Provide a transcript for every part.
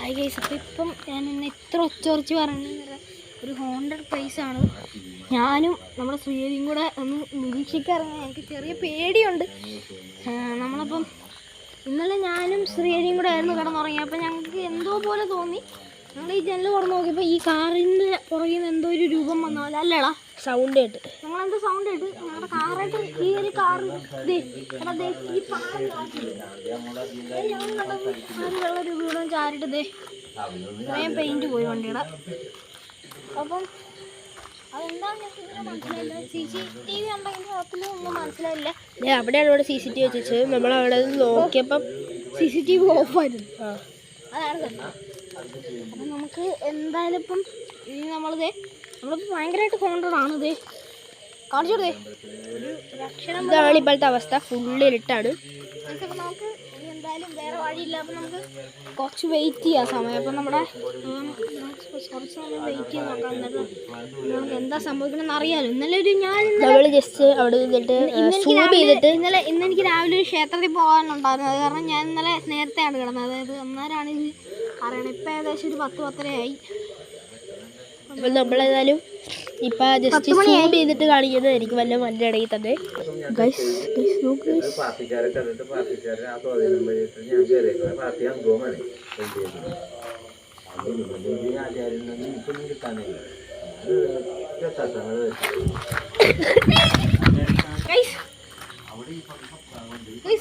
Hi guys, അപ്പോൾ ഇപ്പം ഞാൻ ഇന്ന് ഇത്ര ഒച്ചോർച്ച് പറഞ്ഞത് ഒരു ഹോണ്ടഡ് പ്ലേസാണ്. ഞാനും നമ്മുടെ ശ്രീയും കൂടെ ഒന്ന് നിരീക്ഷിക്കാറുണ്ട്. എനിക്ക് ചെറിയ പേടിയുണ്ട്. നമ്മളപ്പം ഇന്നലെ ഞാനും ശ്രീയും കൂടെ ആയിരുന്നു കിടന്നുറങ്ങി. അപ്പോൾ ഞങ്ങൾക്ക് എന്തോ പോലെ തോന്നി. ഞങ്ങൾ ഈ ജനൽ തുറന്ന് നോക്കിയപ്പോൾ ഈ കാറിൻ്റെ പുറകിൽ നിന്ന് എന്തോ ഒരു രൂപം വന്ന പോലെ. അല്ലടാ, സൗണ്ട് കേട്ട് ഞങ്ങളെന്തോ സൗണ്ട് കേട്ട് ഞങ്ങളുടെ കാറായിട്ട് ഈ ഒരു കാറ് ഈ വെള്ള രൂപയോടും ചാരിട്ട് ഇത്രയും പെയിൻറ്റ് പോയി വണ്ടിയുടെ. അപ്പം അതെന്താണെന്ന് ഞങ്ങൾക്ക് മനസ്സിലായില്ല. CCTV ഉണ്ടെങ്കിൽ അതിലും ഒന്നും മനസ്സിലായില്ല. അവിടെയാണ് ഇവിടെ CCTV വെച്ചത്. നമ്മൾ അവിടെ നോക്കിയപ്പം CCTV ഓഫായിരുന്നു. അതാണ് സത്യം. അപ്പം നമുക്ക് എന്തായാലും ഇപ്പം ഇനി നമ്മളിപ്പോൾ ഭയങ്കരമായിട്ട് ഹോണ്ടഡാണ്. കാണിച്ചോടേ ഒരു രക്ഷണം. ഇതാണ് ഇപ്പോഴത്തെ അവസ്ഥ. ഫുള്ള് ഇരുട്ടാണ്. അപ്പം നമുക്ക് എന്തായാലും വേറെ വഴിയില്ല. അപ്പം നമുക്ക് കുറച്ച് വെയിറ്റ് ചെയ്യാം സമയം. അപ്പം നമ്മുടെ കുറച്ച് സമയം വെയിറ്റ് ചെയ്യാൻ നോക്കാം. എന്നിട്ട് നമുക്ക് എന്താ സംഭവിക്കണമെന്ന് അറിയാമല്ലോ. ഇന്നലെ ജസ്റ്റ് അവിടെ ഇന്നെനിക്ക് രാവിലെ ഒരു ക്ഷേത്രത്തിൽ പോകാനുണ്ടായിരുന്നു. അത് കാരണം ഞാൻ ഇന്നലെ നേരത്തെയാണ് കിടന്നത്. അതായത് അന്നേരമാണ് ഇത് അറിയണം. ഇപ്പം ഏകദേശം ഒരു 10-10:30 അപ്പം നമ്മളേതായാലും ഇപ്പം ജസ്റ്റ് സൂം ചെയ്തിട്ട് കാണിക്കുന്നതായിരിക്കും വല്ല മഞ്ഞ ഇടയിൽ തന്നെ.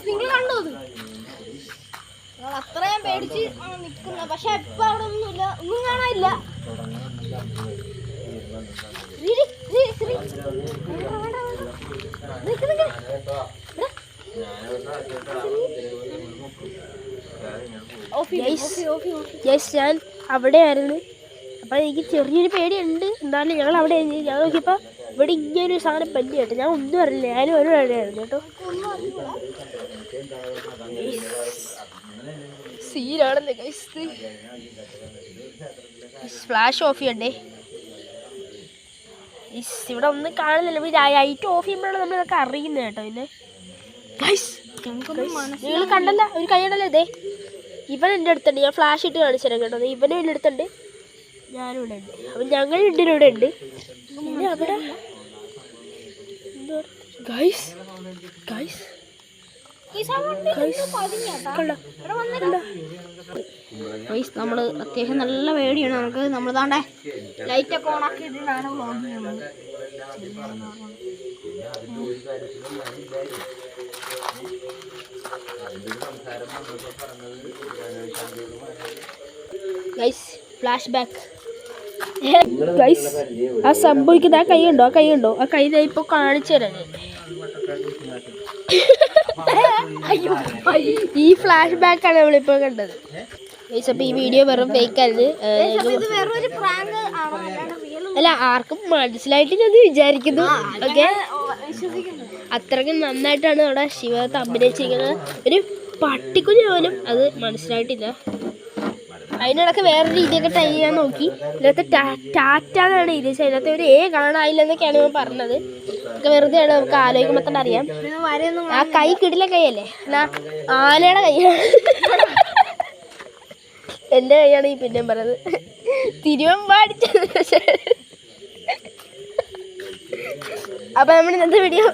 നിങ്ങൾ കണ്ടോ? അത്രയും പേടിച്ച് നിൽക്കുന്ന. പക്ഷെ ഇപ്പൊ അവിടെ ഒന്നുമില്ല, ഒന്നും കാണാനില്ല. ഞാൻ അവിടെയായിരുന്നു. അപ്പം എനിക്ക് ചെറിയൊരു പേടിയുണ്ട്. എന്നാലും ഞങ്ങൾ അവിടെ ഞാൻ നോക്കിയപ്പോൾ ഇവിടെ ഇങ്ങനൊരു സാധനം പറ്റി കേട്ടോ. ഞാൻ ഒന്നും അറിയില്ല. ഞാനും ഒരു വേടയായിരുന്നു കേട്ടോ. സീനാണെന്ന് ഗൈസ്. ഫ്ലാഷ് ഓഫ് ചെയ്യണ്ടേ? ഇവിടെ ഒന്നും കാണുന്നില്ല. ലൈറ്റ് ഓഫ് ചെയ്യുമ്പോഴാണ് നമ്മളിതൊക്കെ അറിയുന്നത് കേട്ടോ. പിന്നെ നിങ്ങൾ കണ്ടല്ല, ഒരു കൈയുണ്ടല്ലോ. ഇതേ ഇവൻ എൻ്റെ അടുത്തുണ്ട്. ഞാൻ ഫ്ലാഷ് ഇട്ട് കാണിച്ചു തരാം കേട്ടോ. ഇവനും എൻ്റെ അടുത്തുണ്ട്, ഞാനും ഇവിടെ ഉണ്ട്. അപ്പം ഞങ്ങൾ രണ്ടിനും ഇവിടെ ഉണ്ട്. പിന്നെ അവിടെ നമ്മൾ അത്യാവശ്യം നല്ല പേടിയാണ് നമുക്ക്. നമ്മൾ താണ്ടെ ലൈറ്റൊക്കെ ഓണാക്കി ഇട്ടിട്ടാണ് വ്ളോഗ് ചെയ്യുന്നത്. Flash back. ആ സംഭവിക്കുന്ന ആ കൈ ഉണ്ടോ? ആ കൈ ഇപ്പോൾ കാണിച്ചു തരാം. ഈ ഫ്ലാഷ് ബാക്ക് ആണ് നമ്മളിപ്പോൾ കണ്ടത്. അപ്പോൾ ഈ വീഡിയോ വെറും ഫേക്കായിരുന്നു. അല്ല, ആർക്കും മനസ്സിലായിട്ട് ഞാൻ വിചാരിക്കുന്നു. ഓക്കെ, അത്രയ്ക്കും നന്നായിട്ടാണ് അവിടെ ശിവത്ത് അഭിനയിച്ചിരിക്കുന്നത്. ഒരു പട്ടിക്കുഞ്ഞ് പോലും അത് മനസ്സിലായിട്ടില്ല. അതിനിടയ്ക്ക് വേറെ രീതിയൊക്കെ ട്രൈ ചെയ്യാൻ നോക്കി. ഇതിനകത്ത് ടാറ്റാന്നാണ് എഴുതിയത്. അതിനകത്ത് ഒരു കാണാനില്ല എന്നൊക്കെയാണ് ഞാൻ പറഞ്ഞത്. ഒക്കെ വെറുതെയാണ്, നമുക്ക് ആലോചിക്കുമ്പോൾ തന്നെ അറിയാം. ആ കൈ കിടില കൈയല്ലേ? എന്നാ ആനയുടെ കൈയാണ്. എൻ്റെ കൈയാണ് ഈ പിന്നെയും പറഞ്ഞത്. തിരുവമ്പാടിച്ചത്. അപ്പം നമ്മൾ ഇന്നത്തെ വീഡിയോ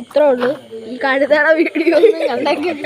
ഇത്രേ ഉള്ളൂ. ഈ കഴുതയുടെ വീഡിയോ ഒന്നും കണ്ടെങ്കിൽ